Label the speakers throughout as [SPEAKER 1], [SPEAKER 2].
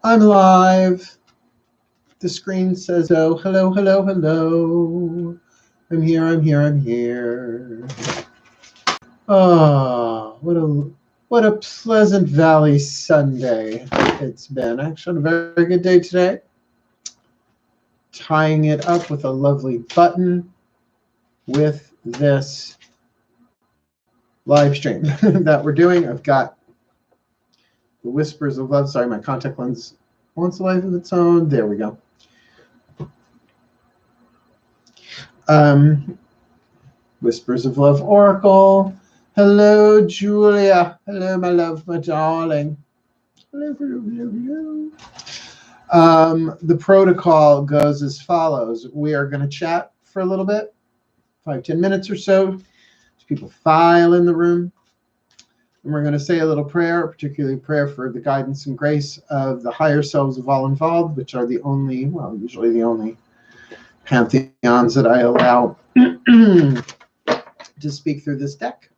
[SPEAKER 1] I'm live. The screen says, oh, hello, hello, hello. I'm here, I'm here, I'm here. Oh, what a Pleasant Valley Sunday it's been. Actually, a very good day today. Tying it up with a lovely button with this live stream that we're doing. I've got the Whispers of Love. Sorry, my contact lens wants a life of its own. There we go. Whispers of Love Oracle. Hello, Julia. Hello, my love, my darling. Hello, hello, hello, hello. The protocol goes as follows. We are going to chat for a little bit, 5-10 minutes or so, as people file in the room. And we're going to say a little prayer, particularly prayer for the guidance and grace of the higher selves of all involved, which are the only, well, usually the only pantheons that I allow to speak through this deck.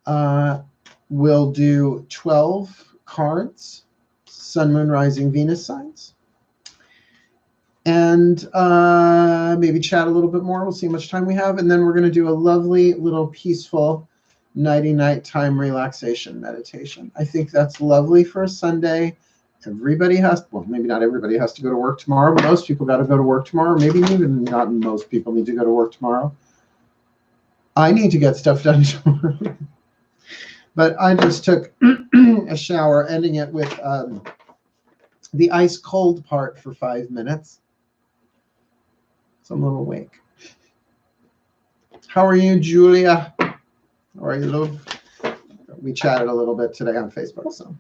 [SPEAKER 1] We'll do 12 cards, Sun, Moon, Rising, Venus signs. And maybe chat a little bit more. We'll see how much time we have. And then we're going to do a lovely little peaceful nighty-night time relaxation meditation. I think that's lovely for a Sunday. Everybody has, well, maybe not everybody has to go to work tomorrow, but most people got to go to work tomorrow. Maybe even not most people need to go to work tomorrow. I need to get stuff done tomorrow. But I just took a shower, ending it with the ice cold part for 5 minutes. So I'm a little awake. How are you, Julia? How are you, love? We chatted a little bit today on Facebook, so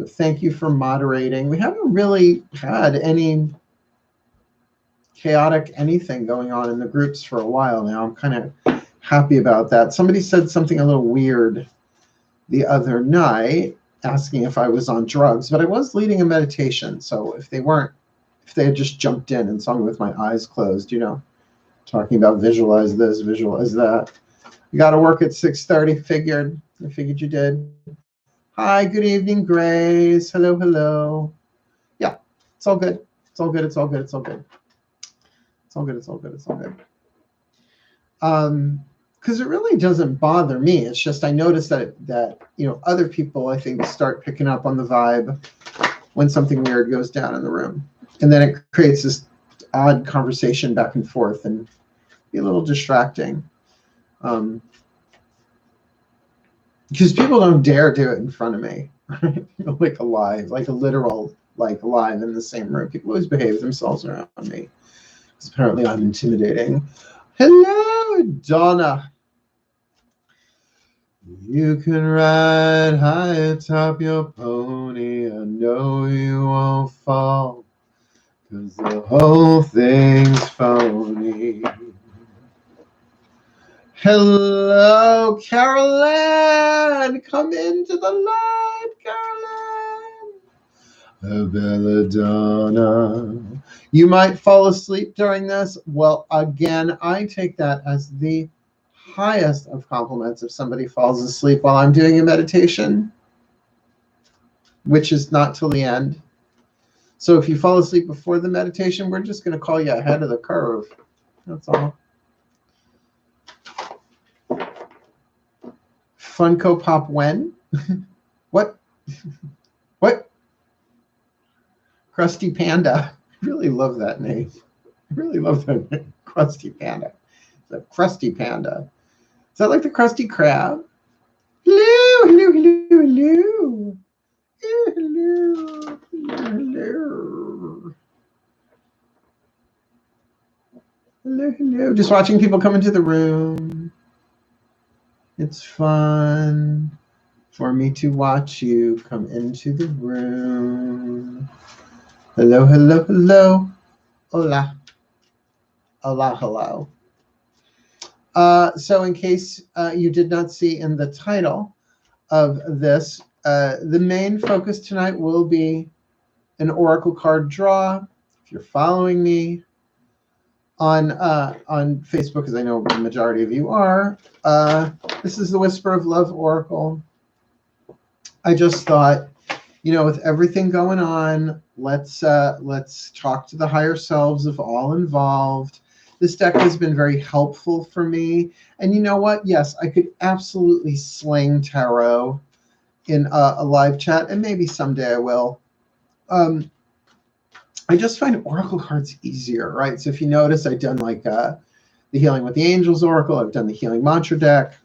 [SPEAKER 1] thank you for moderating. We haven't really had any chaotic anything going on in the groups for a while now. I'm kind of happy about that. Somebody said something a little weird the other night, asking if I was on drugs, but I was leading a meditation. So if they had just jumped in and saw me with my eyes closed, you know, talking about visualize this, visualize that. You got to work at 6:30. I figured you did. Hi, good evening, Grace. Hello, hello. Yeah, it's all good. It's all good. It's all good. It's all good. It's all good. It's all good. It's all good. Because it really doesn't bother me. It's just I notice that you know, other people, I think, start picking up on the vibe when something weird goes down in the room, and then it creates this odd conversation back and forth and be a little distracting. Because people don't dare do it in front of me, right? Like a literal live in the same room. People always behave themselves around me. Because apparently I'm intimidating. Hello, Donna. You can ride high atop your pony. I know you won't fall, 'cause the whole thing's phony. Hello, Carolyn. Come into the light, Carolyn. Belladonna. You might fall asleep during this. Well, again, I take that as the highest of compliments if somebody falls asleep while I'm doing a meditation, which is not till the end. So if you fall asleep before the meditation, we're just going to call you ahead of the curve. That's all. Funko Pop when? What? What? Krusty Panda. I really love that name. I really love that name. Krusty Panda. The Krusty Panda. Is that like the Krusty Krab? Hello, hello, hello, hello. Hello, hello, hello. Hello, hello. Just watching people come into the room. It's fun for me to watch you come into the room. Hello, hello, hello. Hola. Hola, hello. So in case you did not see in the title of this, the main focus tonight will be an oracle card draw. If you're following me on Facebook, as I know the majority of you are, this is the Whisper of Love Oracle. I just thought you know, with everything going on, let's talk to the higher selves of all involved. This deck has been very helpful for me. And you know what? Yes, I could absolutely sling tarot in a live chat, and maybe someday I will. I just find oracle cards easier, right? So if you notice, I've done like the Healing with the Angels Oracle. I've done the Healing Mantra deck.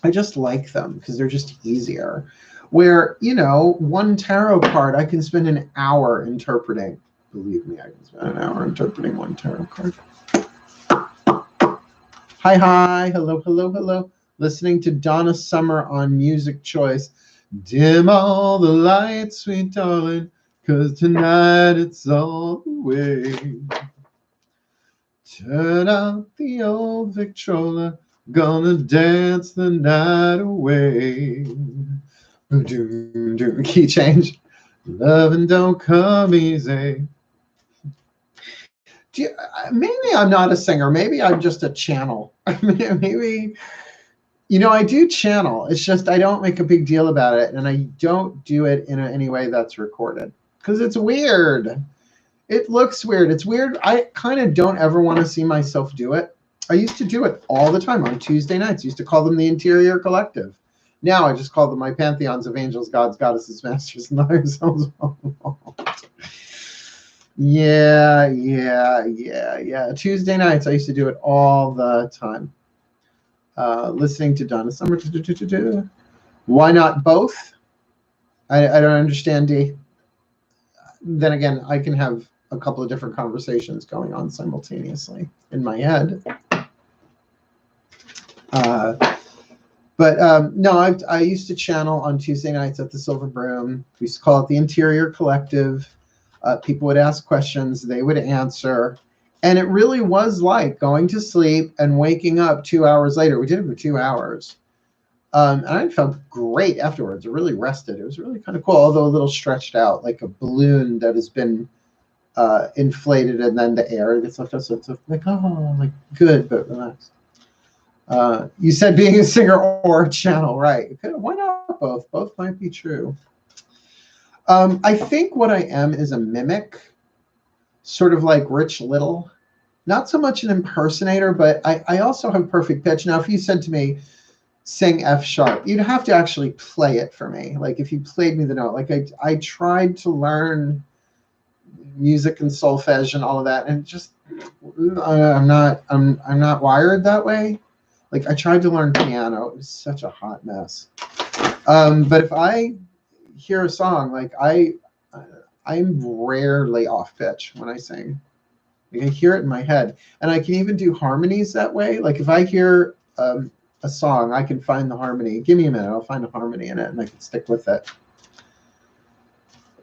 [SPEAKER 1] I just like them because they're just easier. Where, you know, one tarot card, I can spend an hour interpreting. Believe me, I can spend an hour interpreting one tarot card. Hi, hi. Hello, hello, hello. Listening to Donna Summer on Music Choice. Dim all the lights, sweet darling, 'cause tonight it's all the way. Turn out the old Victrola, gonna dance the night away. Key change. Loving don't come easy. Maybe I'm not a singer. Maybe I'm just a channel. Maybe, you know, I do channel. It's just I don't make a big deal about it, and I don't do it in any way that's recorded because it's weird. It looks weird. It's weird. I kind of don't ever want to see myself do it. I used to do it all the time on Tuesday nights. I used to call them the Interior Collective. Now I just call them my pantheons of angels, gods, goddesses, masters, and higher selves. Yeah. Tuesday nights, I used to do it all the time. Listening to Donna Summer. Why not both? I don't understand, D. Then again, I can have a couple of different conversations going on simultaneously in my head. No, I used to channel on Tuesday nights at the Silver Broom. We used to call it the Interior Collective. People would ask questions, they would answer. And it really was like going to sleep and waking up 2 hours later. We did it for 2 hours. And I felt great afterwards. I really rested. It was really kind of cool, although a little stretched out, like a balloon that has been inflated and then the air gets left out. So it's like, oh, like good, but relaxed. You said being a singer or a channel, right? Why not both? Both might be true. I think what I am is a mimic, sort of like Rich Little. Not so much an impersonator, but I also have perfect pitch. Now, if you said to me, sing F sharp, you'd have to actually play it for me. Like if you played me the note, like I tried to learn music and solfege and all of that, and just I'm not wired that way. Like I tried to learn piano, it was such a hot mess. But if I hear a song, like I'm rarely off pitch when I sing. Like I hear it in my head, and I can even do harmonies that way. Like if I hear a song, I can find the harmony. Give me a minute, I'll find a harmony in it, and I can stick with it.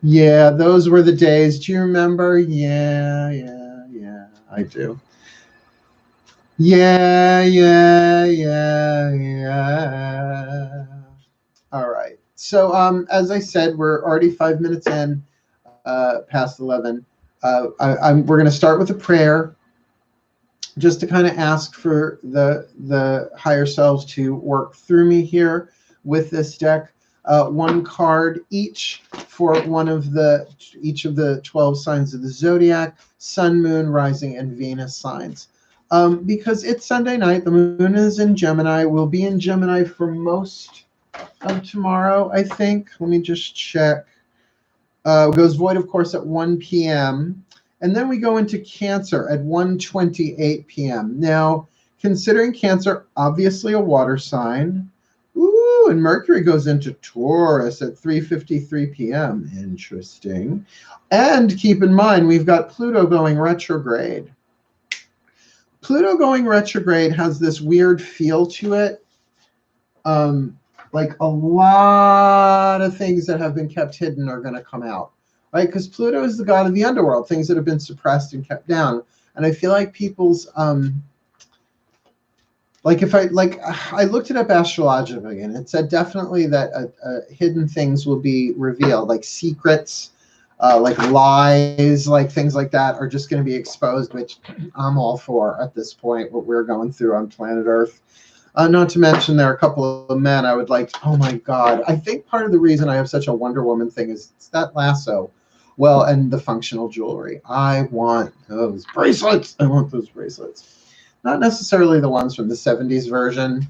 [SPEAKER 1] Yeah, those were the days. Do you remember? Yeah, I do. Yeah. All right. So as I said, we're already 5 minutes in, past 11. We're going to start with a prayer, just to kind of ask for the higher selves to work through me here with this deck. One card each for each of the 12 signs of the Zodiac, Sun, Moon, Rising, and Venus signs. Because it's Sunday night, the moon is in Gemini. We'll be in Gemini for most of tomorrow, I think. Let me just check. It goes void, of course, at 1 p.m. And then we go into Cancer at 1:28 p.m. Now, considering Cancer, obviously a water sign. Ooh, and Mercury goes into Taurus at 3:53 p.m. Interesting. And keep in mind, we've got Pluto going retrograde. Pluto going retrograde has this weird feel to it. Like a lot of things that have been kept hidden are going to come out, right? Because Pluto is the god of the underworld, things that have been suppressed and kept down. And I feel like people's, I looked it up astrologically, and it said definitely that hidden things will be revealed, like secrets, like lies, like things like that are just going to be exposed, which I'm all for at this point, what we're going through on planet Earth. Not to mention there are a couple of men I would like to, oh my God. I think part of the reason I have such a Wonder Woman thing is it's that lasso. Well, and the functional jewelry. I want those bracelets. I want those bracelets. Not necessarily the ones from the 70s version.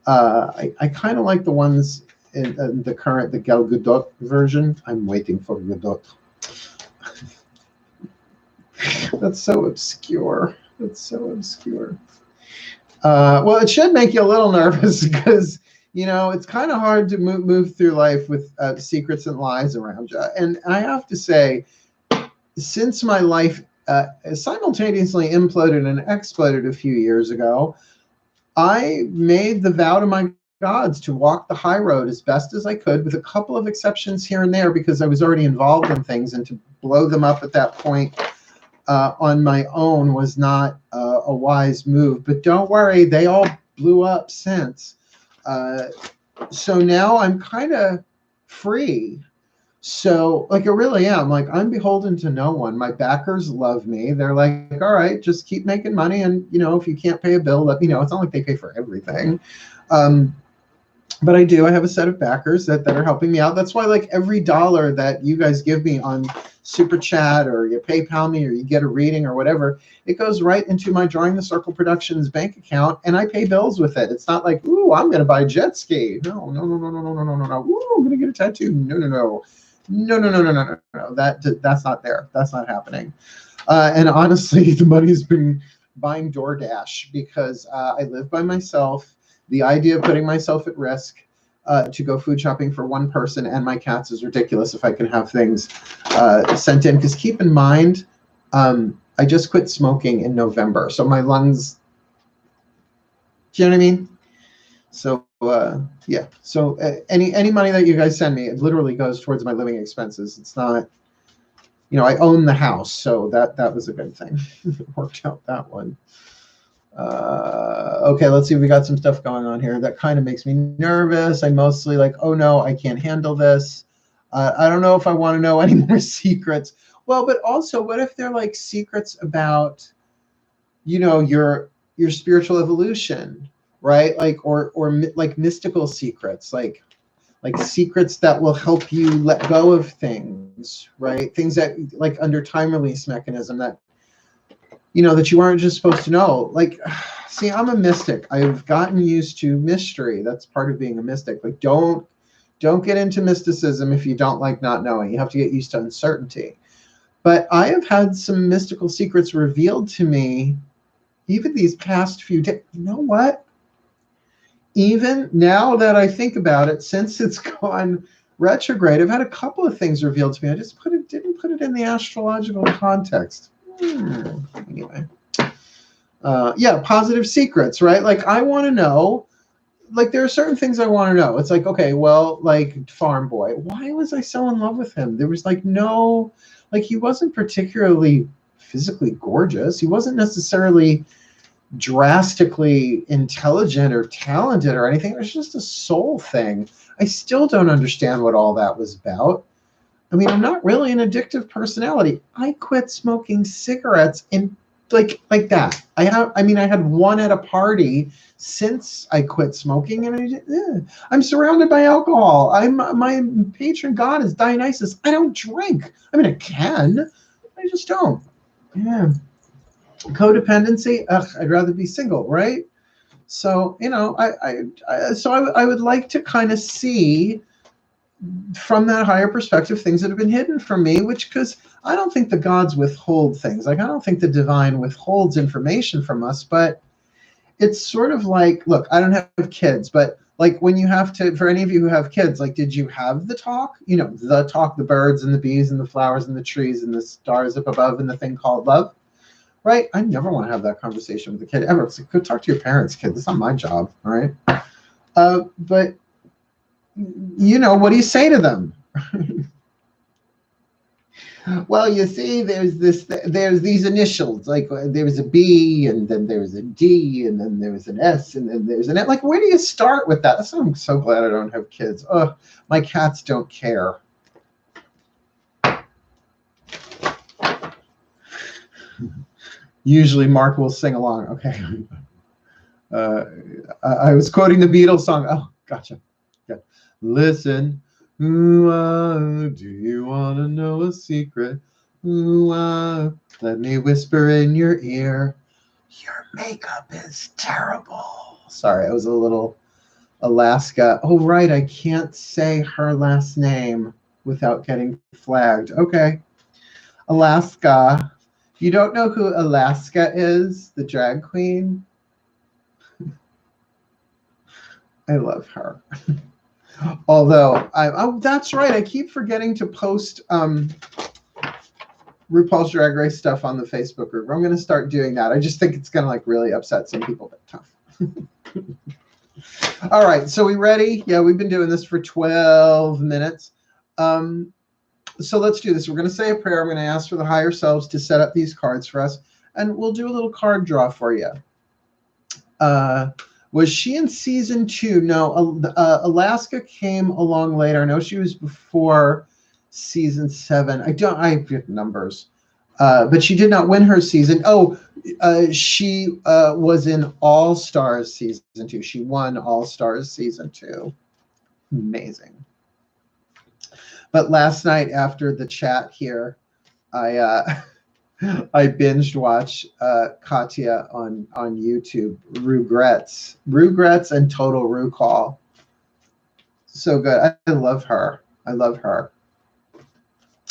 [SPEAKER 1] I kind of like the ones in the current, the Gal Gadot version. I'm waiting for Gadot. That's so obscure. That's so obscure. Well, it should make you a little nervous because, you know, it's kind of hard to move through life with secrets and lies around you. And I have to say, since my life simultaneously imploded and exploded a few years ago, I made the vow to my gods to walk the high road as best as I could, with a couple of exceptions here and there because I was already involved in things, and to blow them up at that point on my own was not a wise move. But don't worry, they all blew up since. So now I'm kind of free. So, like, I really am. Like, I'm beholden to no one. My backers love me. They're like, all right, just keep making money. And, you know, if you can't pay a bill, let me know. It's not like they pay for everything. But I do. I have a set of backers that are helping me out. That's why, like, every dollar that you guys give me on Super Chat, or you PayPal me, or you get a reading or whatever, it goes right into my Drawing the Circle Productions bank account, and I pay bills with it. It's not like, ooh, I'm going to buy a jet ski. No. Ooh, I'm going to get a tattoo. No. That's not there. That's not happening. And honestly, the money's been buying DoorDash because I live by myself. The idea of putting myself at risk to go food shopping for one person and my cats is ridiculous if I can have things sent in. Because keep in mind, I just quit smoking in November. So my lungs, do you know what I mean? So yeah, so any money that you guys send me, it literally goes towards my living expenses. It's not, you know, I own the house, so that was a good thing. It worked out that one. Okay, let's see. We got some stuff going on here that kind of makes me nervous. I mostly like, oh no, I can't handle this. I don't know if I want to know any more secrets. Well, but also, what if they're like secrets about, you know, your spiritual evolution, right? Like, or like mystical secrets, like secrets that will help you let go of things, right? Things that, like, under time release mechanism, that, you know, that you aren't just supposed to know. Like, see, I'm a mystic. I've gotten used to mystery. That's part of being a mystic. Like, don't get into mysticism if you don't like not knowing. You have to get used to uncertainty. But I have had some mystical secrets revealed to me even these past few days. You know what? Even now that I think about it, since it's gone retrograde, I've had a couple of things revealed to me. I just didn't put it in the astrological context. Anyway. Yeah, positive secrets, right? Like, I want to know, like, there are certain things I want to know. It's like, okay, well, like, Farm Boy, why was I so in love with him? There was like no, like, he wasn't particularly physically gorgeous. He wasn't necessarily drastically intelligent or talented or anything. It was just a soul thing. I still don't understand what all that was about. I mean, I'm not really an addictive personality. I quit smoking cigarettes in like that. I had one at a party since I quit smoking, and I'm surrounded by alcohol. My patron god is Dionysus. I don't drink. I mean, I can. I just don't. Yeah. Codependency. Ugh, I'd rather be single, right? So, you know, I would like to kind of see from that higher perspective things that have been hidden from me, which, because I don't think the gods withhold things. Like, I don't think the divine withholds information from us, but it's sort of like, look, I don't have kids, but like, when you have to, for any of you who have kids, like, did you have the talk? You know, the talk, the birds and the bees and the flowers and the trees and the stars up above and the thing called love, right? I never want to have that conversation with a kid ever. It's like, go talk to your parents, kid. That's not my job, all right? But you know, what do you say to them? Well, you see, there's these initials, like there's a B, and then there's a D, and then there's an S, and then there's an F. Like, where do you start with that? That's why I'm so glad I don't have kids. Oh, my cats don't care. Usually Mark will sing along. Okay. Uh, I was quoting the Beatles song. Oh, gotcha. Yeah. Listen, ooh, do you want to know a secret? Ooh, let me whisper in your ear. Your makeup is terrible. Sorry, I was a little Alaska. Oh, right. I can't say her last name without getting flagged. Okay. Alaska. You don't know who Alaska is, the drag queen? I love her. Although, oh, that's right. I keep forgetting to post RuPaul's Drag Race stuff on the Facebook group. I'm going to start doing that. I just think it's going to like really upset some people, but tough. All right, so we ready? Yeah, we've been doing this for 12 minutes. So let's do this. We're going to say a prayer. I'm going to ask for the higher selves to set up these cards for us, and we'll do a little card draw for you. Was she in season 2? No, Alaska came along later. I know she was before season 7. I get numbers. But she did not win her season. Oh, she was in All Stars season 2. She won All Stars season 2. Amazing. But last night after the chat here, I I binged watch Katya on YouTube. Regrets and Total Recall. So good. I love her. I love her.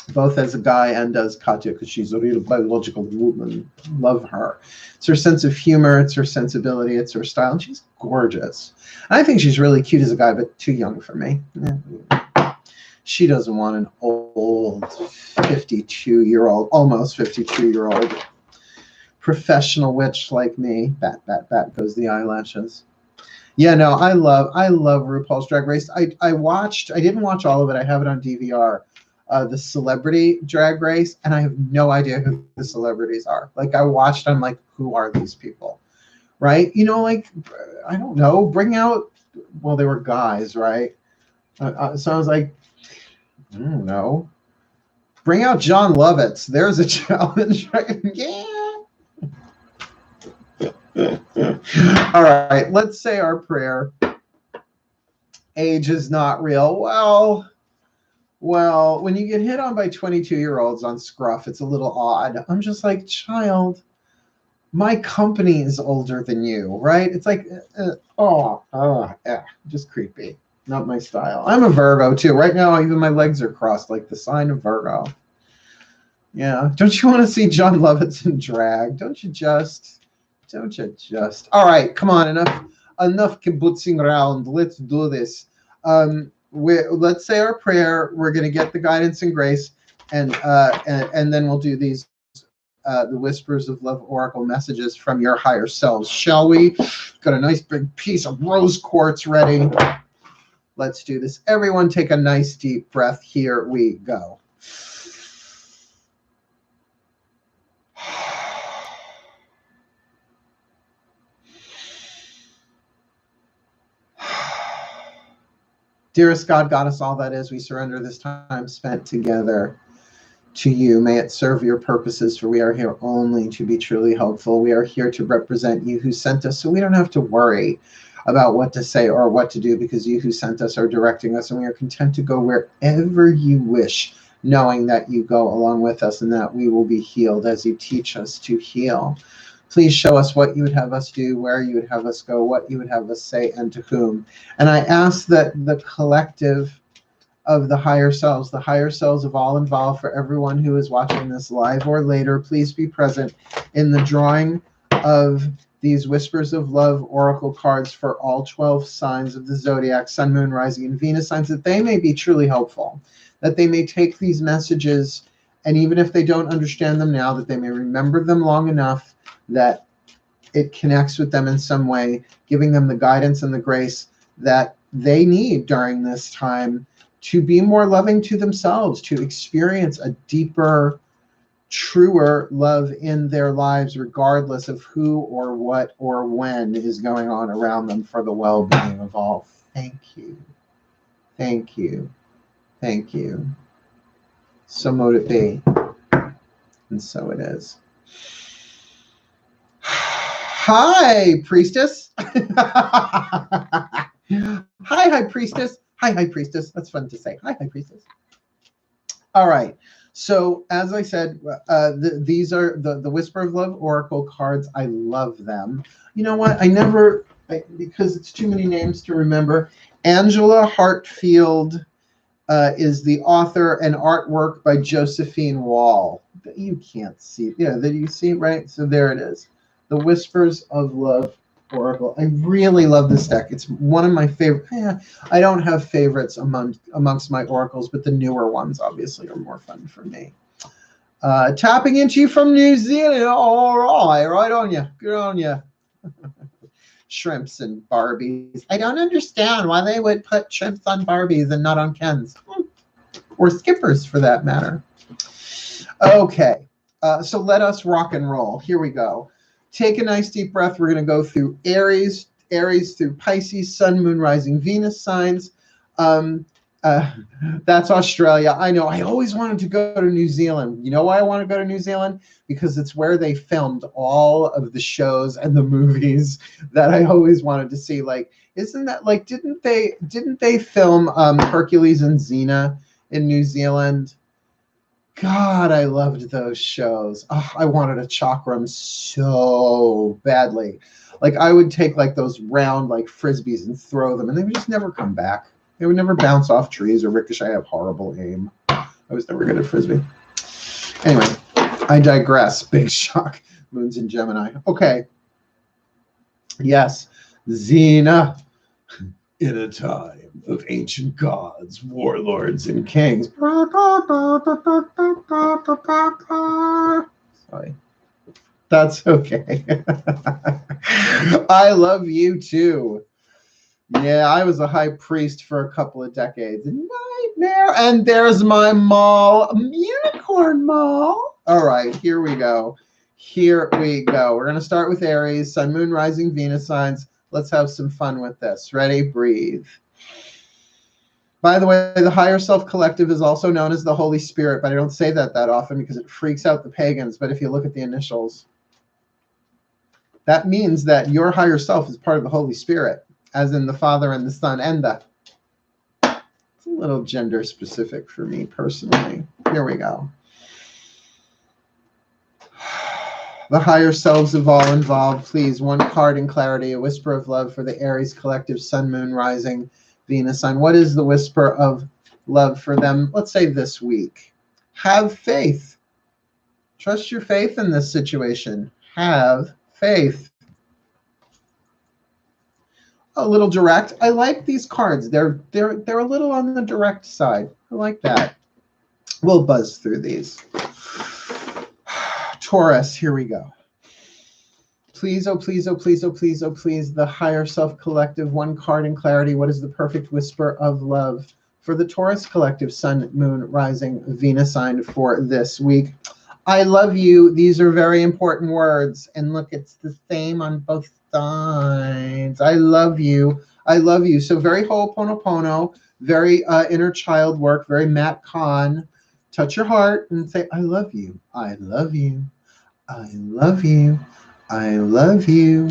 [SPEAKER 1] Both as a guy and as Katya, because she's a real biological woman. Love her. It's her sense of humor. It's her sensibility. It's her style. And she's gorgeous. And I think she's really cute as a guy, but too young for me. She doesn't want an old 52-year-old, almost 52-year-old professional witch like me. Bat goes the eyelashes. Yeah, no, I love RuPaul's Drag Race. I didn't watch all of it. I have it on DVR. The Celebrity Drag Race, and I have no idea who the celebrities are. Like, I watched, I'm like, who are these people? Right? You know, like, I don't know, bring out, well, they were guys, right? So I was like, I don't know. Bring out John Lovitz. There's a challenge. Right? Yeah. All right, let's say our prayer. Age is not real. Well, when you get hit on by 22-year-olds on Scruff, it's a little odd. I'm just like, child, my company is older than you, right? It's like, just creepy. Not my style. I'm a Virgo, too. Right now, even my legs are crossed, like the sign of Virgo. Yeah. Don't you want to see John Lovitz in drag? Don't you just? All right, come on. Enough kibutzing around. Let's do this. Let's say our prayer. We're going to get the guidance and grace, and then we'll do these the Whispers of Love Oracle messages from your higher selves. Shall we? Got a nice big piece of rose quartz ready. Let's do this. Everyone take a nice deep breath. Here we go. Dearest God, Goddess, all that is, we surrender this time spent together to you. May it serve your purposes, for we are here only to be truly helpful. We are here to represent you who sent us, so we don't have to worry about what to say or what to do, because you who sent us are directing us, and we are content to go wherever you wish, knowing that you go along with us and that we will be healed as you teach us to heal. Please show us what you would have us do, where you would have us go, what you would have us say, and to whom. And I ask that the collective of the higher selves of all involved, for everyone who is watching this live or later, please be present in the drawing of these Whispers of Love Oracle cards for all 12 signs of the Zodiac, Sun, Moon, Rising, and Venus signs, that they may be truly helpful, that they may take these messages, and even if they don't understand them now, that they may remember them long enough that it connects with them in some way, giving them the guidance and the grace that they need during this time to be more loving to themselves, to experience a deeper, truer love in their lives, regardless of who or what or when is going on around them, for the well-being of all. Thank you. Thank you. Thank you. So mote it be. And so it is. Hi, priestess. Hi, high priestess. Hi, high priestess. That's fun to say. Hi, high priestess. All right. So as I said, these are the Whisper of Love Oracle cards. I love them. You know what? Because it's too many names to remember. Angela Hartfield is the author, and artwork by Josephine Wall. You can't see. Yeah, that you see, right? So there it is. The Whispers of Love Oracle. I really love this deck. It's one of my favorite. I don't have favorites amongst my oracles, but the newer ones obviously are more fun for me. Tapping into you from New Zealand. All right on you. Good on you. Shrimps and Barbies. I don't understand why they would put shrimps on Barbies and not on Kens. Or Skippers, for that matter. Okay, so let us rock and roll. Here we go. Take a nice deep breath. We're going to go through Aries through Pisces, Sun, Moon, Rising, Venus signs. That's Australia. I know. I always wanted to go to New Zealand. You know why I want to go to New Zealand? Because it's where they filmed all of the shows and the movies that I always wanted to see. Like, isn't that like, didn't they film Hercules and Xena in New Zealand? God, I loved those shows. Oh, I wanted a chakram so badly. Like, I would take like those round like frisbees and throw them, and they would just never come back. They would never bounce off trees or ricochet. I have horrible aim. I was never good at frisbee. Anyway, I digress. Big shock. Moon's in Gemini. Okay. Yes. Xena. In a time of ancient gods, warlords, and kings. Sorry. That's okay. I love you too. Yeah, I was a high priest for a couple of decades. Nightmare. And there's my mall, unicorn mall. All right, here we go. Here we go. We're going to start with Aries, Sun, Moon, Rising, Venus signs. Let's have some fun with this. Ready? Breathe. By the way, the higher self collective is also known as the Holy Spirit, but I don't say that often because it freaks out the pagans. But if you look at the initials, that means that your higher self is part of the Holy Spirit, as in the Father and the Son and the... It's a little gender specific for me personally. Here we go. The higher selves of all involved, please, one card in clarity, a whisper of love for the Aries collective, Sun, Moon, Rising, Venus sign. What is the whisper of love for them? Let's say this week. Have faith. Trust your faith in this situation. Have faith. A little direct. I like these cards. They're a little on the direct side. I like that. We'll buzz through these. Taurus, here we go. Please, oh please, oh please, oh please, oh please, the higher self collective, one card in clarity. What is the perfect whisper of love for the Taurus collective, Sun, Moon, Rising, Venus sign for this week? I love you. These are very important words. And look, it's the same on both sides. I love you. I love you. So very Ho'oponopono, very inner child work, very Matt Kahn. Touch your heart and say, I love you. I love you. I love you. I love you.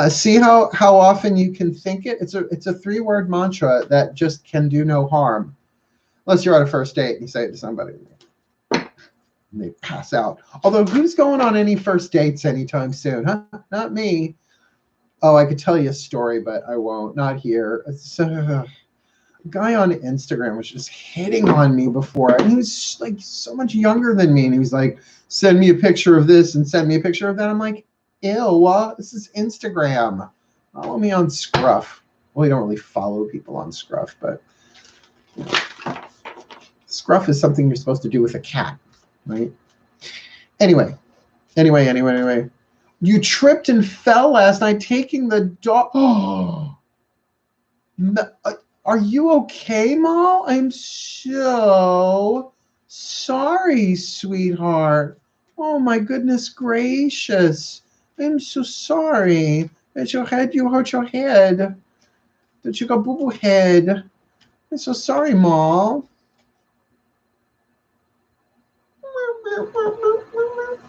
[SPEAKER 1] See how often you can think it? It's a 3-word mantra that just can do no harm. Unless you're on a first date and you say it to somebody and they pass out. Although who's going on any first dates anytime soon? Huh? Not me. Oh, I could tell you a story, but I won't. Not here. A guy on Instagram was just hitting on me before. And he was like so much younger than me. And he was like, send me a picture of this and send me a picture of that. I'm like, ew, this is Instagram. Follow me on Scruff. Well, you don't really follow people on Scruff, but you know, Scruff is something you're supposed to do with a cat, right? Anyway. You tripped and fell last night taking the dog. Oh, are you okay, Mal? I'm so sorry, sweetheart. Oh, my goodness gracious. I'm so sorry. At your head, you hurt your head. That you got boo-boo head. I'm so sorry, Mal.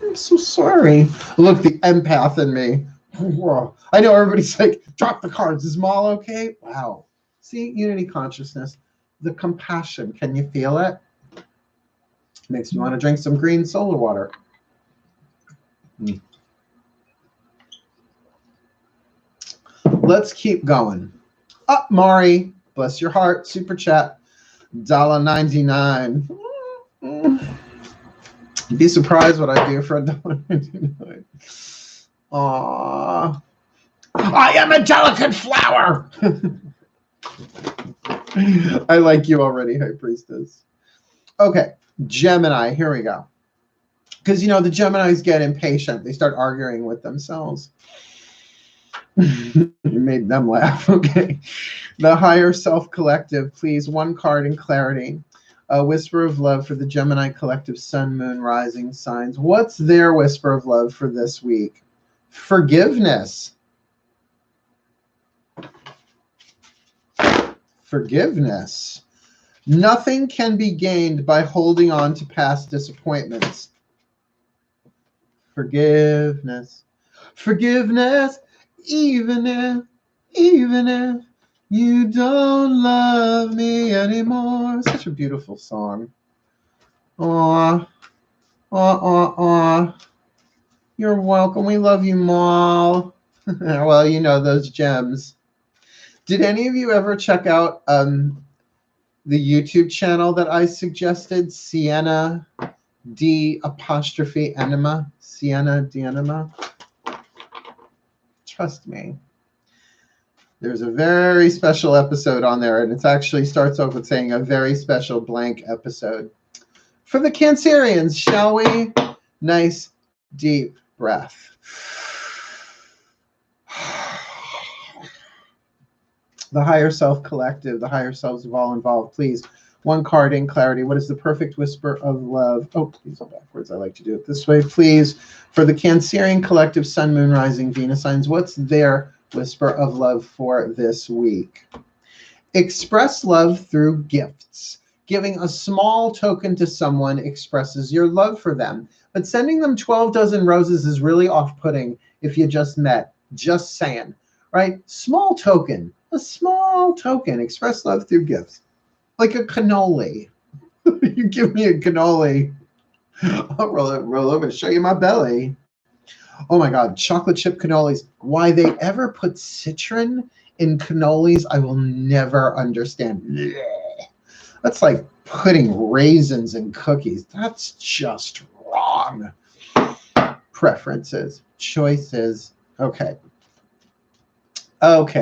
[SPEAKER 1] I'm so sorry. Look, the empath in me. Whoa. I know everybody's like, drop the cards. Is Mal okay? Wow. See, unity consciousness. The compassion. Can you feel it? Makes me want to drink some green solar water. Let's keep going. Up, Mari. Bless your heart. Super chat. $1.99. You'd be surprised what I do for $1.99. Aww. I am a delicate flower. I like you already, High Priestess. Okay, Gemini. Here we go. Because, you know, the Geminis get impatient. They start arguing with themselves. You made them laugh. Okay. The higher self collective, please. One card in clarity. A whisper of love for the Gemini collective, sun, moon, rising signs. What's their whisper of love for this week? Forgiveness. Forgiveness. Nothing can be gained by holding on to past disappointments. Forgiveness. Forgiveness. Even if you don't love me anymore. Such a beautiful song. Aw. Aw, aw, aw. You're welcome. We love you, Mal. Well, you know those gems. Did any of you ever check out the YouTube channel that I suggested? Sienna D''Enema. Sienna D'Enema. Trust me. There's a very special episode on there, and it actually starts off with saying a very special blank episode. For the Cancerians, shall we? Nice, deep breath. The higher self collective, the higher selves of all involved, please. One card in clarity. What is the perfect whisper of love? Oh, please go backwards. I like to do it this way, please. For the Cancerian collective, sun, moon, rising, Venus signs, what's their whisper of love for this week? Express love through gifts. Giving a small token to someone expresses your love for them. But sending them 12 dozen roses is really off-putting if you just met. Just saying, right? Small token. A small token. Express love through gifts. Like a cannoli. You give me a cannoli, I'll roll over to show you my belly. Oh my God, chocolate chip cannolis. Why they ever put citron in cannolis, I will never understand. That's like putting raisins in cookies. That's just wrong. Preferences, choices. Okay. Let's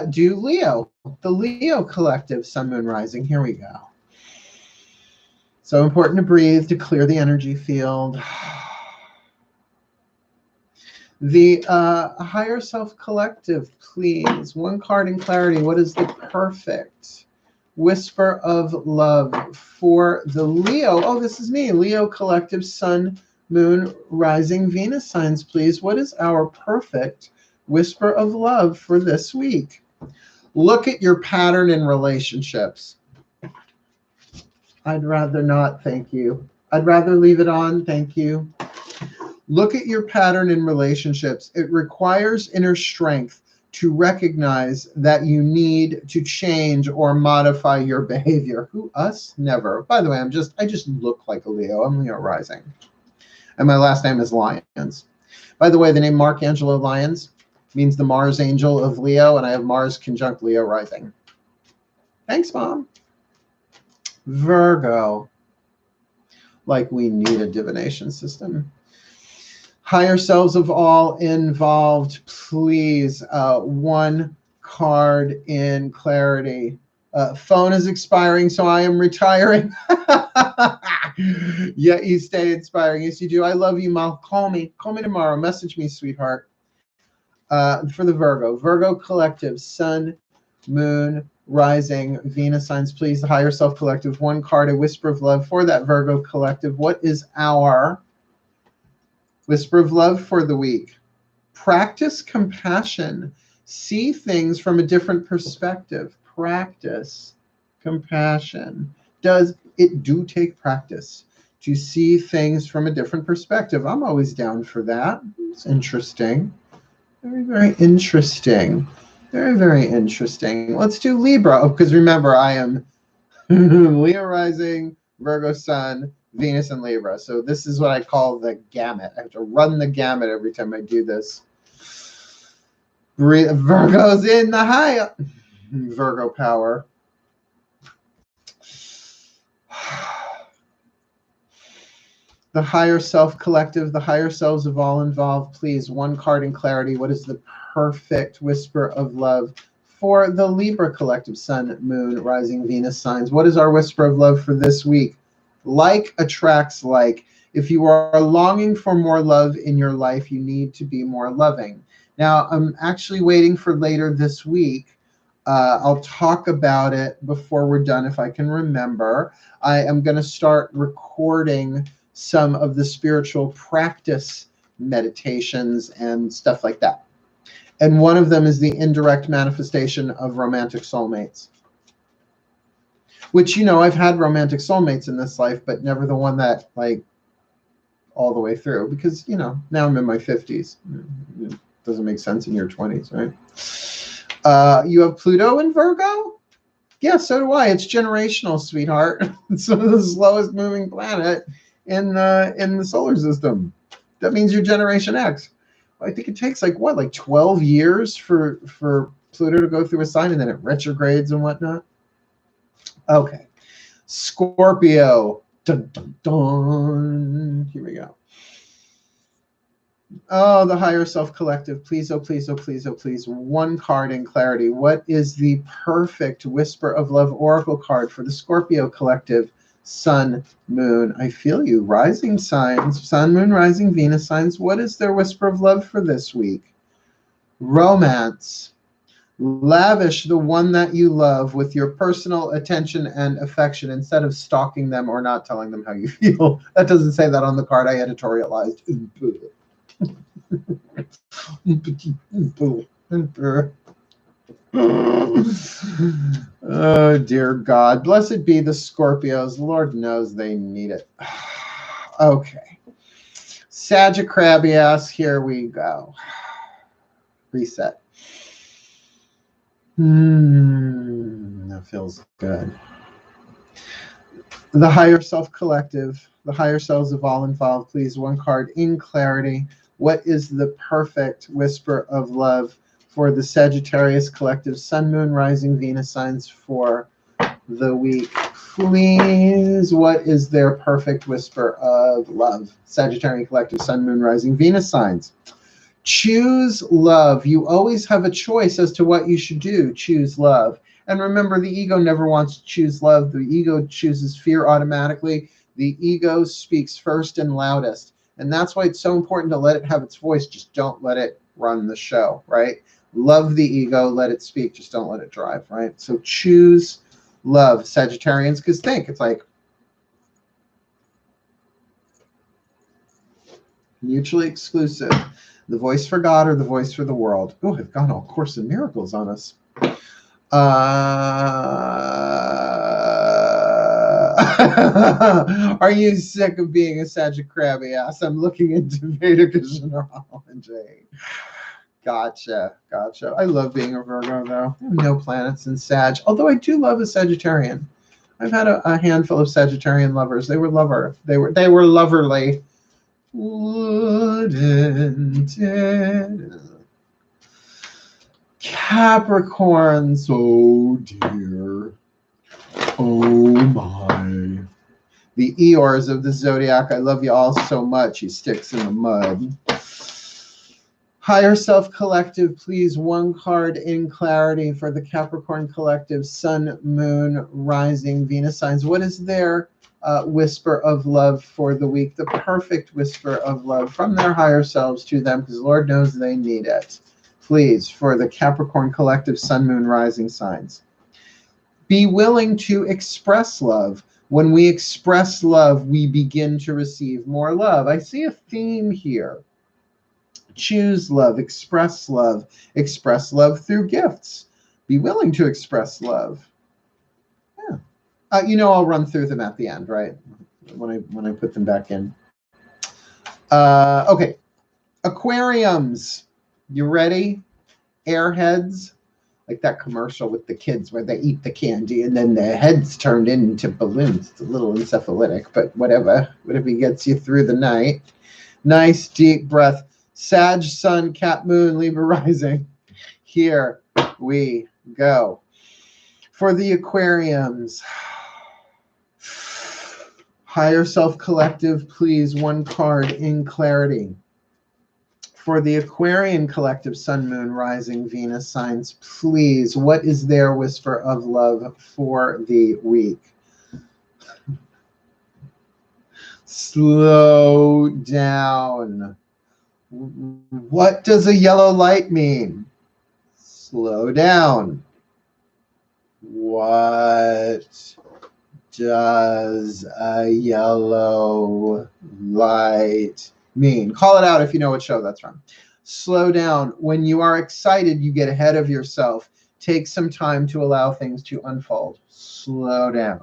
[SPEAKER 1] do Leo. The Leo collective, sun, moon, rising. Here we go. So important to breathe, to clear the energy field. The higher self collective, please. One card in clarity. What is the perfect whisper of love for the Leo? Oh, this is me. Leo collective, sun, moon, rising, Venus signs, please. What is our perfect whisper of love for this week? Look at your pattern in relationships. I'd rather not, thank you. I'd rather leave it on, thank you. Look at your pattern in relationships. It requires inner strength to recognize that you need to change or modify your behavior. Who, us? Never. By the way, I just look like a Leo. I'm Leo rising. And my last name is Lyons. By the way, the name Mark Angelo Lyons means the Mars angel of Leo, and I have Mars conjunct Leo rising. Thanks, Mom. Virgo. Like we need a divination system. Higher selves of all involved, please. One card in clarity. Phone is expiring, so I am retiring. Yeah, you stay inspiring. Yes, you do. I love you, Mal. Call me. Call me tomorrow. Message me, sweetheart. For the Virgo collective, sun, moon, rising, Venus signs, please. The higher self collective, one card, a whisper of love for that Virgo collective. What is our whisper of love for the week? Practice compassion. See things from a different perspective. Practice compassion. Does it do take practice to see things from a different perspective. I'm always down for that. It's interesting. Very, very interesting. Very, very interesting. Let's do Libra. Oh, because remember, I am Leo rising, Virgo sun, Venus and Libra. So this is what I call the gamut. I have to run the gamut every time I do this. Virgo's in the high Virgo power. The higher self collective, the higher selves of all involved, please, one card in clarity. What is the perfect whisper of love for the Libra collective, Sun, Moon, Rising, Venus signs? What is our whisper of love for this week? Like attracts like. If you are longing for more love in your life, you need to be more loving. Now, I'm actually waiting for later this week. I'll talk about it before we're done if I can remember. I am going to start recording some of the spiritual practice meditations and stuff like that. And one of them is the indirect manifestation of romantic soulmates. Which, you know, I've had romantic soulmates in this life, but never the one that, like, all the way through. Because, you know, now I'm in my 50s. It doesn't make sense in your 20s, right? You have Pluto in Virgo? Yeah, so do I. It's generational, sweetheart. It's the slowest moving planet in the solar system. That means you're Generation X. I think it takes like 12 years for Pluto to go through a sign, and then it retrogrades and whatnot. Okay, Scorpio. Dun, dun, dun. Here we go. Oh, the higher self collective. Please, oh please, oh please, oh please. One card in clarity. What is the perfect whisper of love oracle card for the Scorpio collective? Sun, Moon, I feel you. Rising signs, Sun, Moon, Rising, Venus signs. What is their whisper of love for this week? Romance. Lavish the one that you love with your personal attention and affection instead of stalking them or not telling them how you feel. That doesn't say that on the card. I editorialized. Oh, dear God. Blessed be the Scorpios. Lord knows they need it. Okay. Sagittarius, here we go. Reset. That feels good. The higher self collective, the higher selves of all involved, please, one card in clarity. What is the perfect whisper of love for the Sagittarius collective, Sun, Moon, Rising, Venus signs for the week? Please, what is their perfect whisper of love? Sagittarian collective, Sun, Moon, Rising, Venus signs. Choose love. You always have a choice as to what you should do. Choose love. And remember, the ego never wants to choose love. The ego chooses fear automatically. The ego speaks first and loudest. And that's why it's so important to let it have its voice. Just don't let it run the show, right? Love the ego, let it speak. Just don't let it drive, right? So choose love, Sagittarians, because think, it's like mutually exclusive. The voice for God or the voice for the world. Oh, I've gone all Course in Miracles on us. Are you sick of being a Sagittarius? I'm looking into Vedic generology. Gotcha. I love being a Virgo, though. I have no planets in Sag, although I do love a Sagittarian. I've had a handful of Sagittarian lovers. They were loverly. Wouldn't it? Capricorns, oh dear. Oh my. The Eeyores of the Zodiac. I love you all so much. He sticks in the mud. Higher self collective, please, one card in clarity for the Capricorn collective, Sun, Moon, Rising, Venus signs. What is their whisper of love for the week? The perfect whisper of love from their higher selves to them, because Lord knows they need it. Please, for the Capricorn collective, Sun, Moon, Rising signs. Be willing to express love. When we express love, we begin to receive more love. I see a theme here. Choose love, express love through gifts. Be willing to express love. Yeah. I'll run through them at the end, right? when I put them back in. Okay, aquariums. You ready? Airheads, like that commercial with the kids where they eat the candy and then their heads turned into balloons. It's a little encephalitic, but whatever gets you through the night. Nice deep breath. Sag, Sun, Cat, Moon, Libra rising. Here we go. For the aquariums, higher self collective, please, one card in clarity. For the Aquarian collective, Sun, Moon, Rising, Venus signs, please, what is their whisper of love for the week? Slow down. What does a yellow light mean? Slow down. What does a yellow light mean? Call it out if you know what show that's from. Slow down. When you are excited, you get ahead of yourself. Take some time to allow things to unfold. Slow down.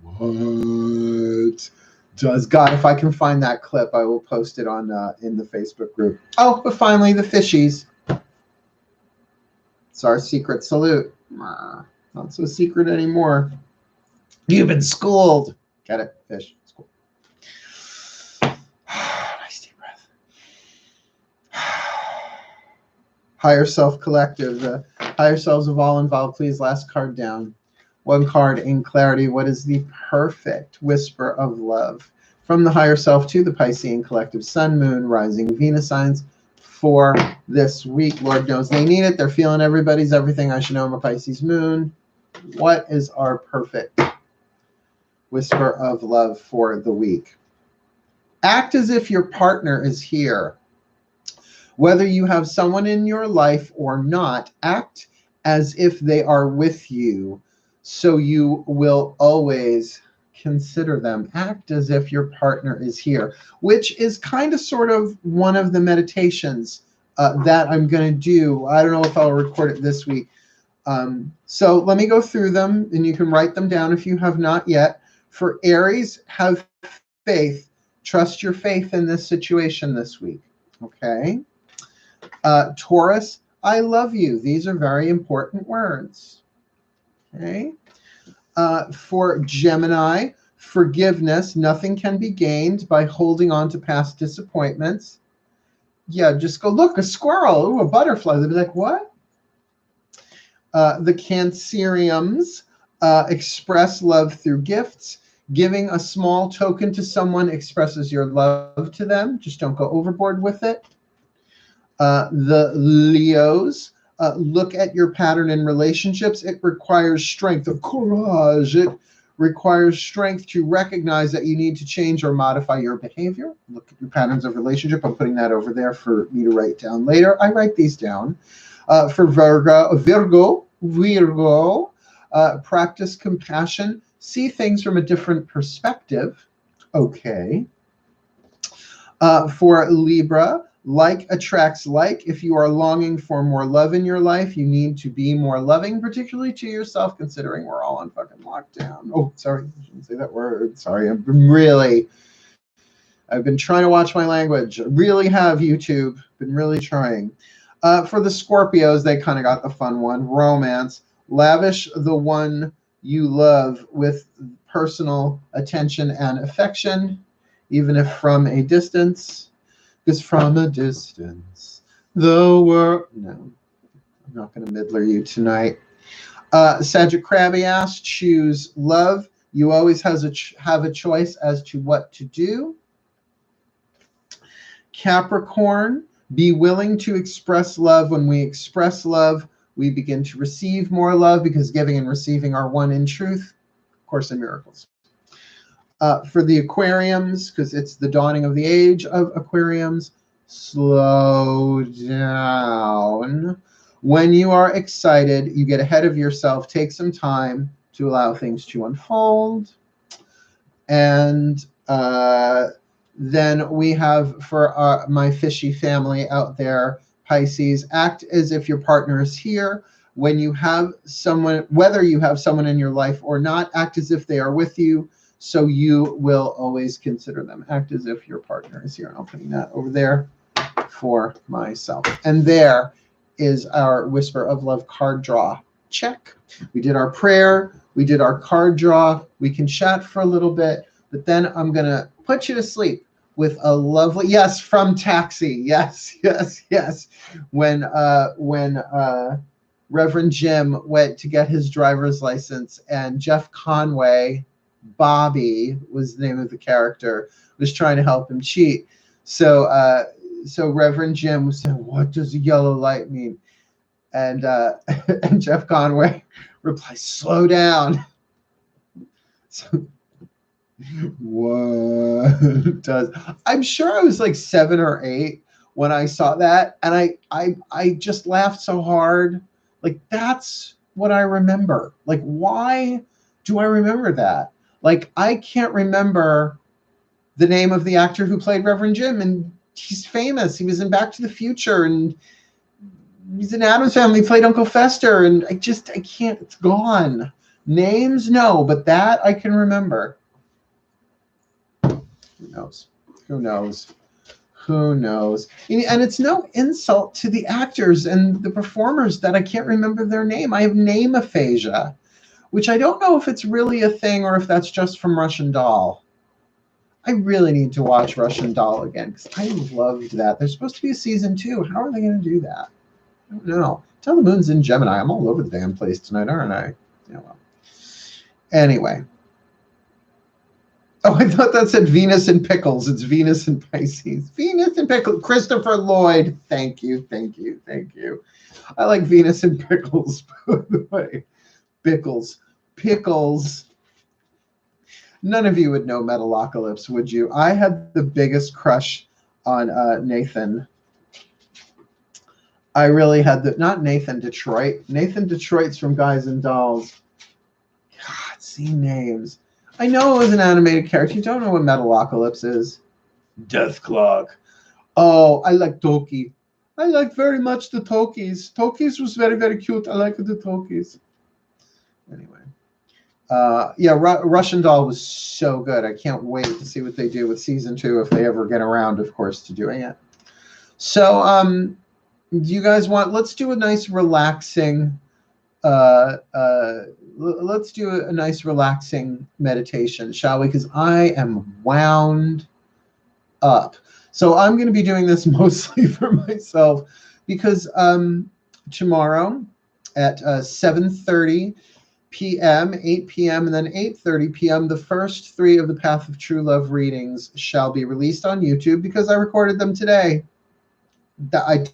[SPEAKER 1] What does God? If I can find that clip, I will post it on in the Facebook group. Oh, but finally, the fishies. It's our secret salute. Not so secret anymore. You've been schooled. Get it? Fish. School. Nice deep breath. Higher self collective. The higher selves of all involved. Please, last card down. One card in clarity. What is the perfect whisper of love from the higher self to the Piscean collective, Sun, Moon, Rising, Venus signs for this week? Lord knows they need it. They're feeling everybody's everything. I should know I'm a Pisces moon. What is our perfect whisper of love for the week? Act as if your partner is here. Whether you have someone in your life or not, act as if they are with you, so you will always consider them. Act as if your partner is here, which is kind of sort of one of the meditations that I'm going to do. I don't know if I'll record it this week. So let me go through them, and you can write them down if you have not yet. For Aries, have faith. Trust your faith in this situation this week. Okay. Taurus, I love you. These are very important words. Okay. For Gemini, forgiveness. Nothing can be gained by holding on to past disappointments. Yeah, just go, look, a squirrel. Ooh, a butterfly. They'll be like, what? The Canceriums, express love through gifts. Giving a small token to someone expresses your love to them. Just don't go overboard with it. The Leos, look at your pattern in relationships. It requires strength, of courage. It requires strength to recognize that you need to change or modify your behavior. Look at your patterns of relationship. I'm putting that over there for me to write down later. I write these down. For Virgo, practice compassion. See things from a different perspective. Okay. For Libra, like attracts like. If you are longing for more love in your life, you need to be more loving, particularly to yourself, considering we're all on fucking lockdown. Oh, sorry, I shouldn't say that word. Sorry, I've been trying to watch my language. I really have, YouTube. Been really trying. For the Scorpios, they kind of got the fun one. Romance. Lavish the one you love with personal attention and affection, even if from a distance. Because from a distance, the world... No, I'm not going to middler you tonight. Sagittarius, choose love. You always have a choice as to what to do. Capricorn, be willing to express love. When we express love, we begin to receive more love, because giving and receiving are one in truth. Of Course in Miracles. For the Aquariums, because it's the dawning of the age of Aquariums, slow down. When you are excited, you get ahead of yourself. Take some time to allow things to unfold. And then we have, for my fishy family out there, Pisces, act as if your partner is here. When you have someone, whether you have someone in your life or not, act as if they are with you, So you will always consider them. Act as if your partner is here. And I'm putting that over there for myself. And there is our Whisper of Love card draw. Check. We did our prayer. We did our card draw. We can chat for a little bit, but then I'm going to put you to sleep with a lovely, yes, from Taxi. Yes, yes, yes. When Reverend Jim went to get his driver's license, and Jeff Conway, Bobby was the name of the character, was trying to help him cheat. So Reverend Jim was saying, "What does a yellow light mean?" And and Jeff Conway replies, "Slow down." So what does? I'm sure I was like 7 or 8 when I saw that, and I just laughed so hard. Like, that's what I remember. Like, why do I remember that? Like, I can't remember the name of the actor who played Reverend Jim, and he's famous. He was in Back to the Future, and he's in Addams Family. He played Uncle Fester, and I can't. It's gone. Names, no, but that I can remember. Who knows? Who knows? Who knows? And it's no insult to the actors and the performers that I can't remember their name. I have name aphasia, which I don't know if it's really a thing or if that's just from Russian Doll. I really need to watch Russian Doll again because I loved that. There's supposed to be a season 2. How are they going to do that? I don't know. Tell the Moon's in Gemini. I'm all over the damn place tonight, aren't I? Yeah, well. Anyway. Oh, I thought that said Venus and Pickles. It's Venus and Pisces. Venus and Pickles. Christopher Lloyd. Thank you, thank you, thank you. I like Venus and Pickles, by the way. Pickles. Pickles. None of you would know Metalocalypse, would you? I had the biggest crush on Nathan. I really had not Nathan Detroit. Nathan Detroit's from Guys and Dolls. God, see names. I know it was an animated character. You don't know what Metalocalypse is. Death Clock. Oh, I like Toki. I like very much the Tokis. Tokis was very, very cute. I like the Tokis. Anyway. Yeah, Russian Doll was so good. I can't wait to see what they do with season 2 if they ever get around, of course, to doing it. So, do you guys want? Let's do a nice relaxing. Let's do a nice relaxing meditation, shall we? Because I am wound up. So I'm going to be doing this mostly for myself because tomorrow at 7:30 p.m., 8 p.m., and then 8:30 p.m., the first 3 of the Path of True Love readings shall be released on YouTube because I recorded them today. This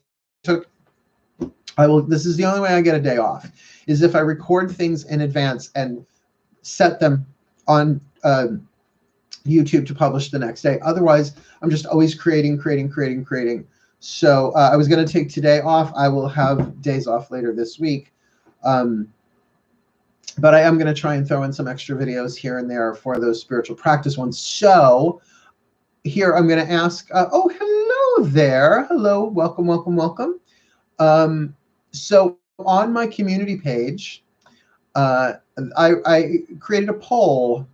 [SPEAKER 1] is the only way I get a day off, is if I record things in advance and set them on YouTube to publish the next day. Otherwise, I'm just always creating. So I was going to take today off. I will have days off later this week. But I am going to try and throw in some extra videos here and there for those spiritual practice ones. So here I'm going to ask, oh, hello there. Hello, welcome, welcome, welcome. So on my community page, I created a poll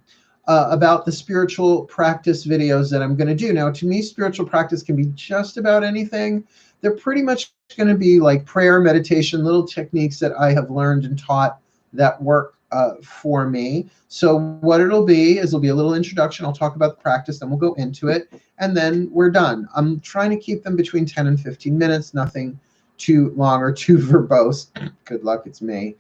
[SPEAKER 1] about the spiritual practice videos that I'm going to do. Now, to me, spiritual practice can be just about anything. They're pretty much going to be like prayer, meditation, little techniques that I have learned and taught that work for me. So what it'll be is it'll be a little introduction. I'll talk about the practice, then we'll go into it, and then we're done. I'm trying to keep them between 10 and 15 minutes, nothing too long or too verbose. Good luck, it's me.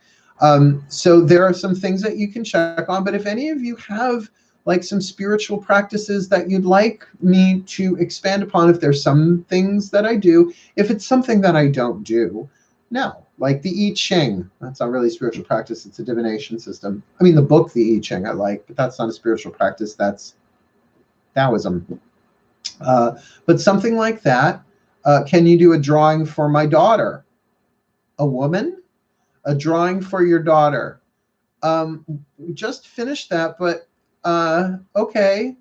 [SPEAKER 1] So there are some things that you can check on, but if any of you have like some spiritual practices that you'd like me to expand upon, if there's some things that I do, if it's something that I don't do, no, like the I Ching, that's not really spiritual practice, it's a divination system. I mean, the book, the I Ching, I like, but that's not a spiritual practice, that's Taoism. But something like that, can you do a drawing for my daughter? A woman? A drawing for your daughter. Just finished that, but okay.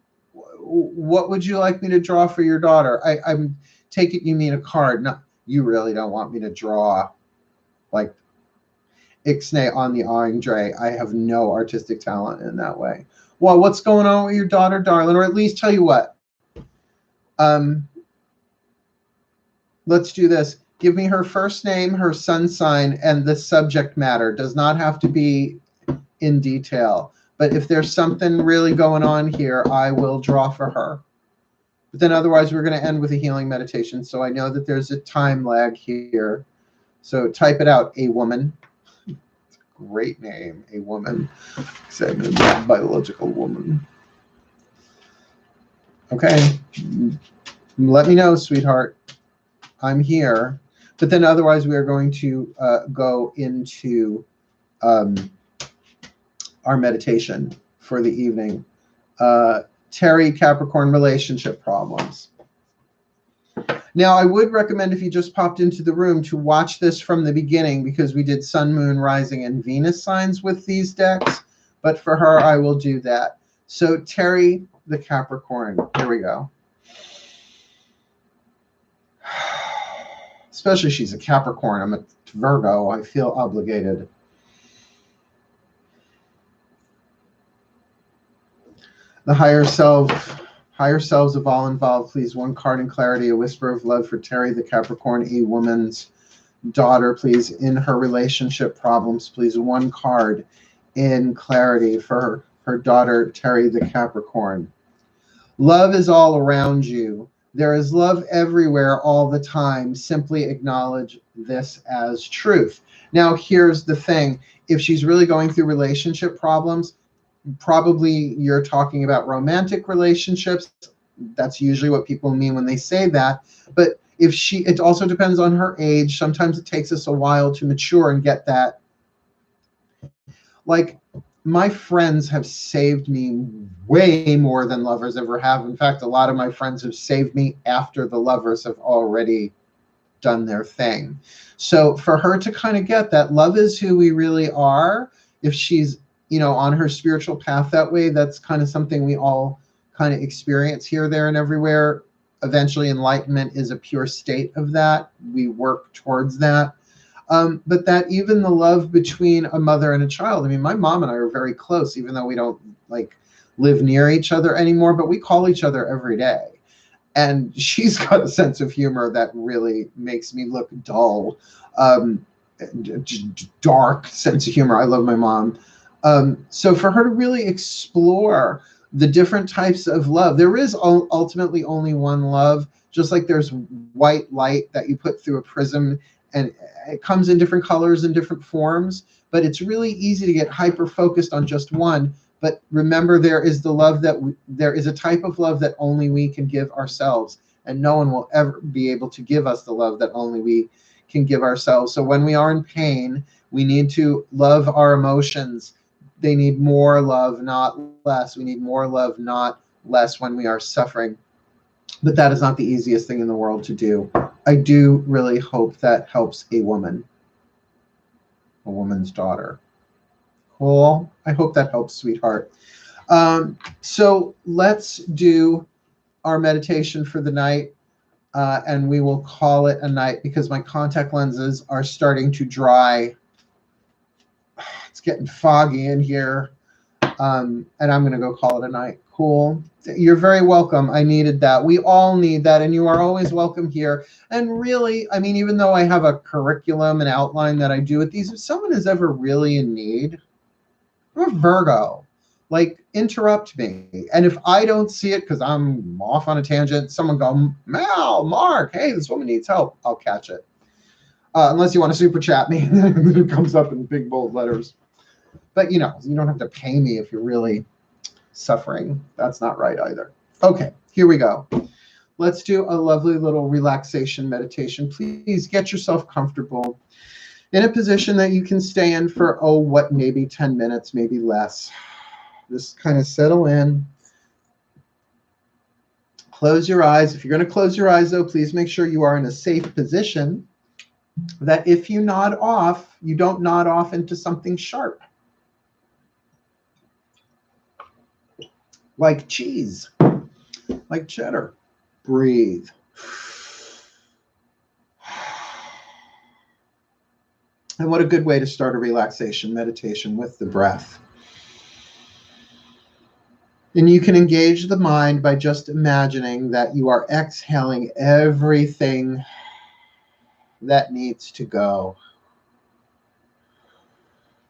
[SPEAKER 1] What would you like me to draw for your daughter? I'm take it you mean a card. No, you really don't want me to draw like Ixnay on the awing dray. I have no artistic talent in that way. Well, what's going on with your daughter, darling? Or at least tell you what. Let's do this. Give me her first name, her sun sign, and the subject matter. Does not have to be in detail. But if there's something really going on here, I will draw for her. But then otherwise, we're going to end with a healing meditation. So I know that there's a time lag here. So type it out, a woman. Great name, a woman. Say biological woman. Okay. Let me know, sweetheart. I'm here. But then otherwise, we are going to go into our meditation for the evening. Terry, Capricorn, relationship problems. Now, I would recommend if you just popped into the room to watch this from the beginning because we did Sun, Moon, Rising, and Venus signs with these decks. But for her, I will do that. So Terry, the Capricorn. Here we go. Especially she's a Capricorn. I'm a Virgo. I feel obligated. The higher selves of all involved, please. One card in clarity, a whisper of love for Terry, the Capricorn, a woman's daughter, please. In her relationship problems, please. One card in clarity for her daughter, Terry, the Capricorn. Love is all around you. There is love everywhere all the time. Simply acknowledge this as truth. Now, here's the thing. If she's really going through relationship problems, probably you're talking about romantic relationships. That's usually what people mean when they say that. But if it also depends on her age. Sometimes it takes us a while to mature and get that. Like, my friends have saved me way more than lovers ever have. In fact, a lot of my friends have saved me after the lovers have already done their thing. So for her to kind of get that love is who we really are, if she's, on her spiritual path that way, that's kind of something we all kind of experience here, there, and everywhere. Eventually, enlightenment is a pure state of that. We work towards that. But that even the love between a mother and a child, I mean, my mom and I are very close, even though we don't live near each other anymore, but we call each other every day. And she's got a sense of humor that really makes me look dull. Dark sense of humor. I love my mom. So for her to really explore the different types of love, there is ultimately only one love, just like there's white light that you put through a prism, and it comes in different colors and different forms, but it's really easy to get hyper focused on just one. But remember, there is there is a type of love that only we can give ourselves, and no one will ever be able to give us the love that only we can give ourselves. So when we are in pain, we need to love our emotions. They need more love, not less. We need more love, not less, when we are suffering. But that is not the easiest thing in the world to do. I do really hope that helps a woman's daughter. Cool. I hope that helps, sweetheart. So let's do our meditation for the night, and we will call it a night because my contact lenses are starting to dry. It's getting foggy in here, and I'm going to go call it a night. Cool. You're very welcome. I needed that. We all need that, and you are always welcome here. And really, I mean, even though I have a curriculum and outline that I do with these, if someone is ever really in need, I'm a Virgo. Interrupt me. And if I don't see it because I'm off on a tangent, someone go, Mal, Mark, hey, this woman needs help. I'll catch it. Unless you want to super chat me, and then it comes up in big bold letters. But you don't have to pay me if you're really suffering. That's not right either. Okay, here we go. Let's do a lovely little relaxation meditation. Please get yourself comfortable in a position that you can stay in for, maybe 10 minutes, maybe less. Just kind of settle in. Close your eyes. If you're going to close your eyes, though, please make sure you are in a safe position, that if you nod off, you don't nod off into something sharp, like cheese, like cheddar. Breathe. And what a good way to start a relaxation meditation, with the breath. And you can engage the mind by just imagining that you are exhaling everything that needs to go.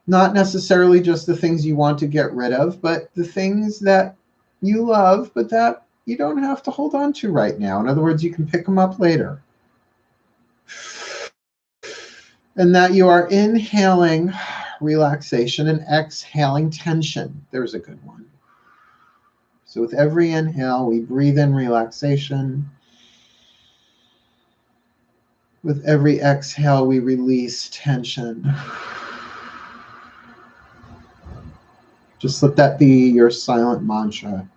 [SPEAKER 1] Not necessarily just the things you want to get rid of, but the things that you love, but that you don't have to hold on to right now. In other words, you can pick them up later. And that you are inhaling relaxation and exhaling tension. There's a good one. So with every inhale, we breathe in relaxation. With every exhale, we release tension. Just let that be your silent mantra.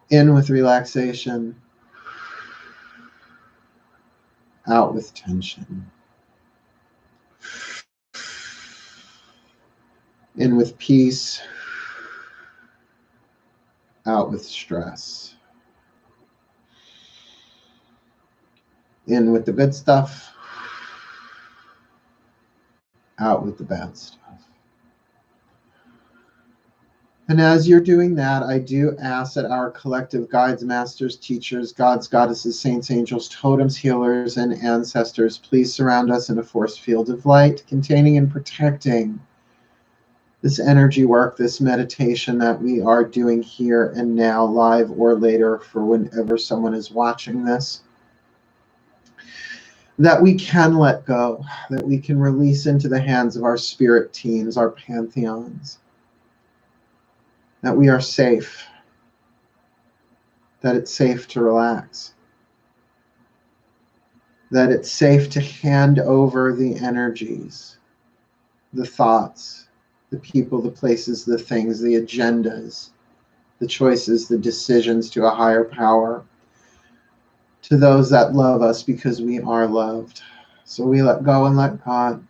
[SPEAKER 1] In with relaxation. Out with tension. In with peace. Out with stress. In with the good stuff. Out with the bad stuff. And as you're doing that, I do ask that our collective guides, masters, teachers, gods, goddesses, saints, angels, totems, healers, and ancestors, please surround us in a force field of light, containing and protecting this energy work, this meditation that we are doing here and now, live or later, for whenever someone is watching this. That we can let go, that we can release into the hands of our spirit teams, our pantheons. That we are safe, that it's safe to relax, that it's safe to hand over the energies, the thoughts, the people, the places, the things, the agendas, the choices, the decisions to a higher power, to those that love us because we are loved. So we let go and let God.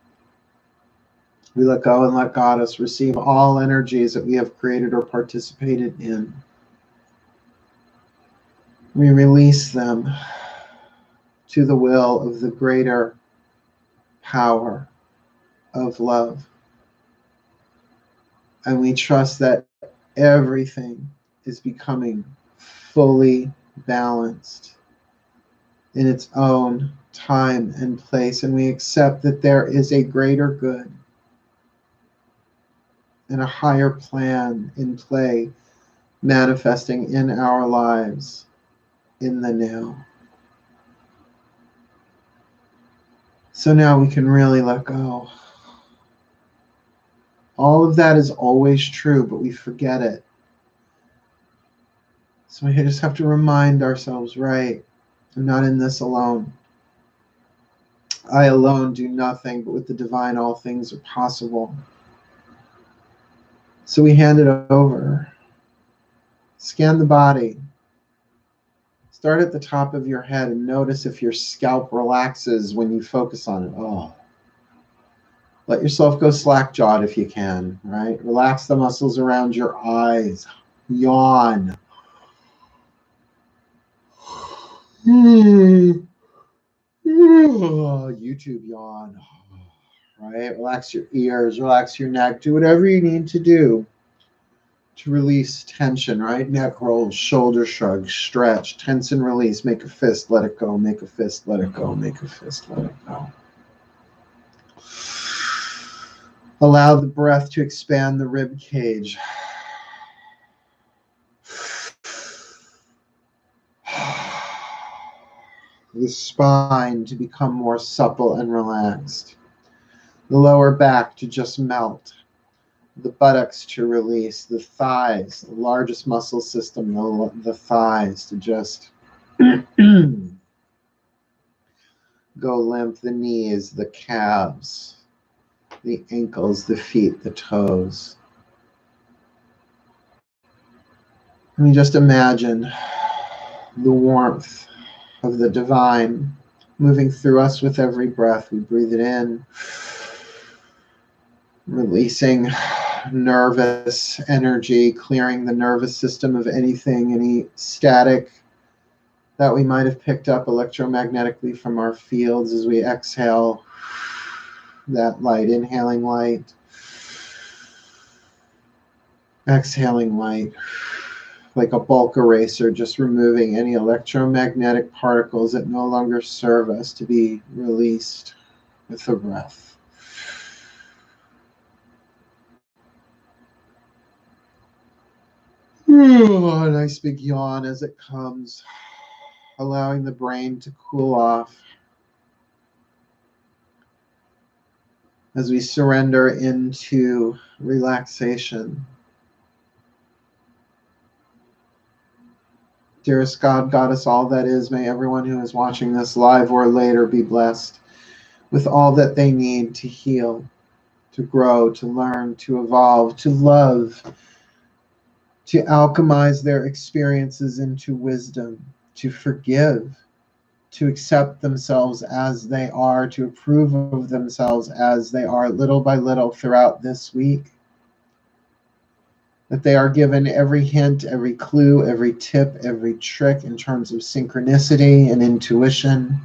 [SPEAKER 1] We let go and let Goddess receive all energies that we have created or participated in. We release them to the will of the greater power of love. And we trust that everything is becoming fully balanced in its own time and place. And we accept that there is a greater good and a higher plan in play, manifesting in our lives in the now. So now we can really let go. All of that is always true, but we forget it. So we just have to remind ourselves, right, I'm not in this alone. I alone do nothing, but with the divine all things are possible. So we hand it over. Scan the body. Start at the top of your head and notice if your scalp relaxes when you focus on it. Oh. Let yourself go slack-jawed if you can, right? Relax the muscles around your eyes. Yawn. YouTube yawn. Right? Relax your ears, relax your neck. Do whatever you need to do to release tension, right? Neck rolls, shoulder shrugs, stretch, tense and release. Make a fist, let it go. Make a fist, let it go. Make a fist, let it go. Allow the breath to expand the rib cage. The spine to become more supple and relaxed. The lower back to just melt. The buttocks to release. The thighs, the largest muscle system, the thighs to just go limp. The knees, the calves, the ankles, the feet, the toes. And we just imagine the warmth of the divine moving through us with every breath. We breathe it in, releasing nervous energy, clearing the nervous system of anything, any static that we might have picked up electromagnetically from our fields as we exhale that light, inhaling light. Exhaling light, like a bulk eraser, just removing any electromagnetic particles that no longer serve us, to be released with the breath. A nice big yawn as it comes, allowing the brain to cool off as we surrender into relaxation. Dearest God, Goddess, all that is, may everyone who is watching this live or later be blessed with all that they need to heal, to grow, to learn, to evolve, to love, to alchemize their experiences into wisdom, to forgive, to accept themselves as they are, to approve of themselves as they are, little by little throughout this week. That they are given every hint, every clue, every tip, every trick in terms of synchronicity and intuition,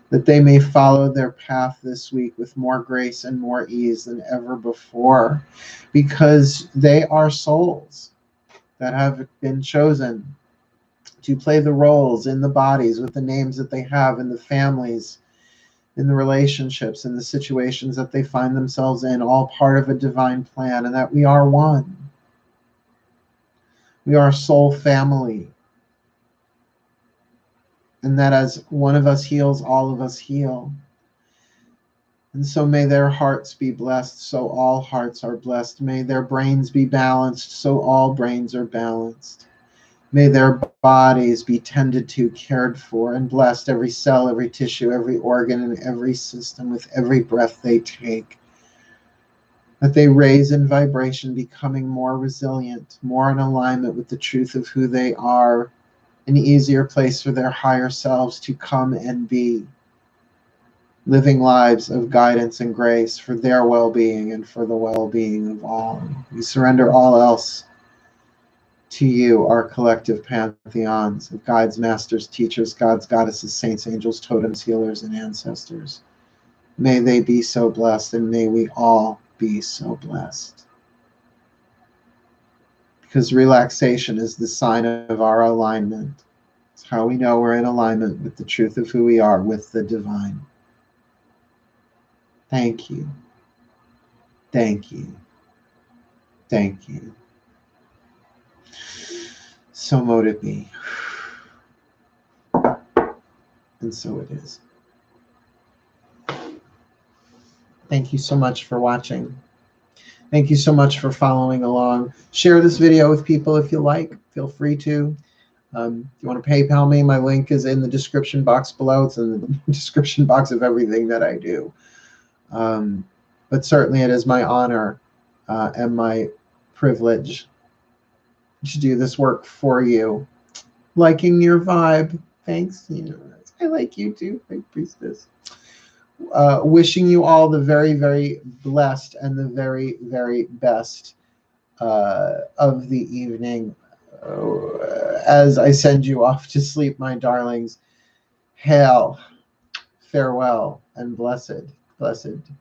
[SPEAKER 1] that they may follow their path this week with more grace and more ease than ever before, because they are souls that have been chosen to play the roles in the bodies with the names that they have, in the families, in the relationships, in the situations that they find themselves in, all part of a divine plan, and that we are one. We are a soul family. And that as one of us heals, all of us heal. And so may their hearts be blessed, so all hearts are blessed. May their brains be balanced, so all brains are balanced. May their bodies be tended to, cared for, and blessed, every cell, every tissue, every organ, and every system with every breath they take. That they raise in vibration, becoming more resilient, more in alignment with the truth of who they are, an easier place for their higher selves to come and be, living lives of guidance and grace for their well-being and for the well-being of all. We surrender all else to you, our collective pantheons of guides, masters, teachers, gods, goddesses, saints, angels, totems, healers, and ancestors. May they be so blessed, and may we all be so blessed. Because relaxation is the sign of our alignment. It's how we know we're in alignment with the truth of who we are, with the divine. Thank you. Thank you. Thank you. So mote it be. And so it is. Thank you so much for watching. Thank you so much for following along. Share this video with people if you like. Feel free to. If you want to PayPal me, my link is in the description box below. It's in the description box of everything that I do. But certainly it is my honor and my privilege to do this work for you. Liking your vibe. Thanks. You know, I like you too, Big Priestess. Wishing you all the very, very blessed and the very, very best of the evening. As I send you off to sleep, my darlings, hail, farewell, and blessed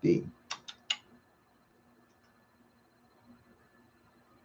[SPEAKER 1] be.